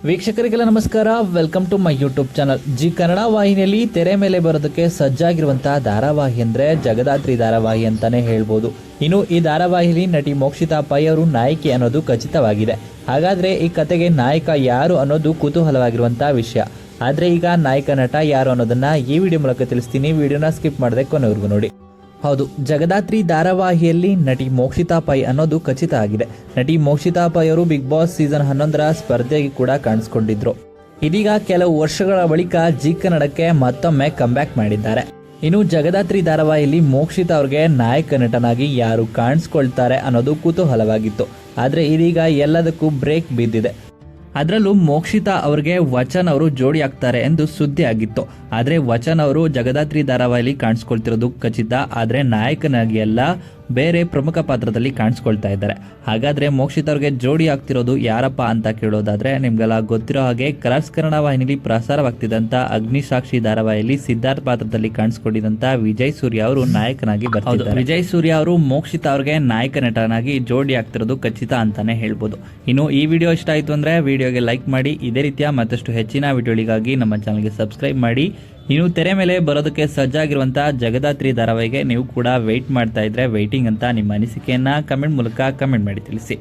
ವೀಕ್ಷಕರಿಗೆಲ್ಲ ನಮಸ್ಕಾರ. Welcome to my YouTube channel. Zee Kannada ವಾಹಿನಿಯಲ್ಲಿ ತೆರೆ ಮೇಲೆ ಬರೋದಕ್ಕೆ ಸಜ್ಜಾಗಿರುವಂತಹ ಧಾರಾವಾಹಿ ಅಂದ್ರೆ ಜಗದಾತ್ರಿ ಧಾರಾವಾಹಿ ಅಂತಾನೆ ಹೇಳ್ಬೋದು. ಇನ್ನು ಈ ಧಾರಾವಾಹಿಯಲ್ಲಿ ನಟಿ ಮೋಕ್ಷಿತಾ ಪೈ ಅವರು ನಾಯಕಿ ಅನ್ನೋದು ಖಚಿತವಾಗಿದೆ. ಹಾಗಾದ್ರೆ ಈ ಕತೆಗೆ ನಾಯಕ ಯಾರು ಅನ್ನೋದು ಕುತೂಹಲವಾಗಿರುವಂತಹ ವಿಷಯ. ಆದ್ರೆ ಈಗ ನಾಯಕ ನಟ ಯಾರು ಅನ್ನೋದನ್ನ ಈ ವಿಡಿಯೋ ಮೂಲಕ ತಿಳಿಸ್ತೀನಿ. ವಿಡಿಯೋನ ಸ್ಕಿಪ್ ಮಾಡದೆ ಕೊನೆವರೆಗೂ ನೋಡಿ. ಹೌದು, ಜಗದಾತ್ರಿ ಧಾರಾವಾಹಿಯಲ್ಲಿ ನಟಿ ಮೋಕ್ಷಿತಾ ಪೈ ಅನ್ನೋದು ಖಚಿತ ಆಗಿದೆ. ನಟಿ ಮೋಕ್ಷಿತಾ ಪೈ ಅವರು ಬಿಗ್ ಬಾಸ್ ಸೀಸನ್ 11ರ ಸ್ಪರ್ಧೆಗೆ ಕೂಡ ಕಾಣಿಸ್ಕೊಂಡಿದ್ರು. ಇದೀಗ ಕೆಲವು ವರ್ಷಗಳ ಬಳಿಕ ಜಿ ಕನ್ನಡಕ್ಕೆ ಮತ್ತೊಮ್ಮೆ ಕಂಬ್ಯಾಕ್ ಮಾಡಿದ್ದಾರೆ. ಇನ್ನು ಜಗದಾತ್ರಿ ಧಾರಾವಾಹಿಯಲ್ಲಿ ಮೋಕ್ಷಿತಾ ಅವ್ರಿಗೆ ನಾಯಕ ನಟನಾಗಿ ಯಾರು ಕಾಣಿಸ್ಕೊಳ್ತಾರೆ ಅನ್ನೋದು ಕುತೂಹಲವಾಗಿತ್ತು. ಆದ್ರೆ ಇದೀಗ ಎಲ್ಲದಕ್ಕೂ ಬ್ರೇಕ್ ಬಿದ್ದಿದೆ. ಅದರಲ್ಲೂ ಮೋಕ್ಷಿತಾ ಅವರಿಗೆ ವಚನ್ ಅವರು ಜೋಡಿ ಆಗ್ತಾರೆ ಎಂದು ಸುದ್ದಿ ಆಗಿತ್ತು. ಆದ್ರೆ ವಚನ್ ಅವರು ಜಗದಾತ್ರಿ ಧಾರಾವಾಹಿಯಲ್ಲಿ ಕಾಣಿಸ್ಕೊಳ್ತಿರೋದು ಖಚಿತ. ಆದ್ರೆ ನಾಯಕನಾಗಿ ಅಲ್ಲ, ಬೇರೆ ಪ್ರಮುಖ ಪಾತ್ರದಲ್ಲಿ ಕಾಣಿಸ್ಕೊಳ್ತಾ ಇದ್ದಾರೆ. ಹಾಗಾದ್ರೆ ಮೋಕ್ಷಿತಾ ಅವ್ರಿಗೆ ಜೋಡಿ ಆಗ್ತಿರೋದು ಯಾರಪ್ಪ ಅಂತ ಕೇಳೋದಾದ್ರೆ, ನಿಮ್ಗೆಲ್ಲ ಗೊತ್ತಿರೋ ಹಾಗೆ ಕಲರ್ಸ್ ಕನ್ನಡ ವಾಹಿನಿಯಲ್ಲಿ ಪ್ರಸಾರವಾಗ್ತಿದ್ದಂತ ಅಗ್ನಿಸಾಕ್ಷಿ ಧಾರಾವಾಹಿಯಲ್ಲಿ ಸಿದ್ಧಾರ್ಥ್ ಪಾತ್ರದಲ್ಲಿ ಕಾಣಿಸ್ಕೊಂಡಿದ್ದಂತ ವಿಜಯ್ ಸೂರ್ಯ ಅವರು ನಾಯಕನಾಗಿ ಬರ್ತಿದ್ದಾರೆ. ವಿಜಯ್ ಸೂರ್ಯ ಅವರು ಮೋಕ್ಷಿತಾ ಅವ್ರಿಗೆ ನಾಯಕ ನಟನಾಗಿ ಜೋಡಿ ಆಗ್ತಿರೋದು ಖಚಿತ ಅಂತಾನೆ ಹೇಳ್ಬೋದು. ಇನ್ನು ಈ ವಿಡಿಯೋ ಇಷ್ಟ ಆಯ್ತು ಅಂದ್ರೆ ವಿಡಿಯೋಗೆ ಲೈಕ್ ಮಾಡಿ. ಇದೇ ರೀತಿಯ ಮತ್ತಷ್ಟು ಹೆಚ್ಚಿನ ವಿಡಿಯೋಗಳಿಗಾಗಿ ನಮ್ಮ ಚಾನಲ್ಗೆ ಸಬ್ಸ್ಕ್ರೈಬ್ ಮಾಡಿ. ಇನ್ನು ತೆರೆ ಮೇಲೆ ಬರೋದಕ್ಕೆ ಸಜ್ಜಾಗಿರುವಂತಹ ಜಗದಾತ್ರಿ ಧಾರಾವಾಹಿಗೆ ನೀವು ಕೂಡ ವೆಯ್ಟ್ ಮಾಡ್ತಾ ಇದ್ರೆ, ವೆಯ್ಟಿಂಗ್ ಅಂತ ನಿಮ್ಮ ಅನಿಸಿಕೆಯನ್ನ ಕಮೆಂಟ್ ಮೂಲಕ ಕಮೆಂಟ್ ಮಾಡಿ ತಿಳಿಸಿ.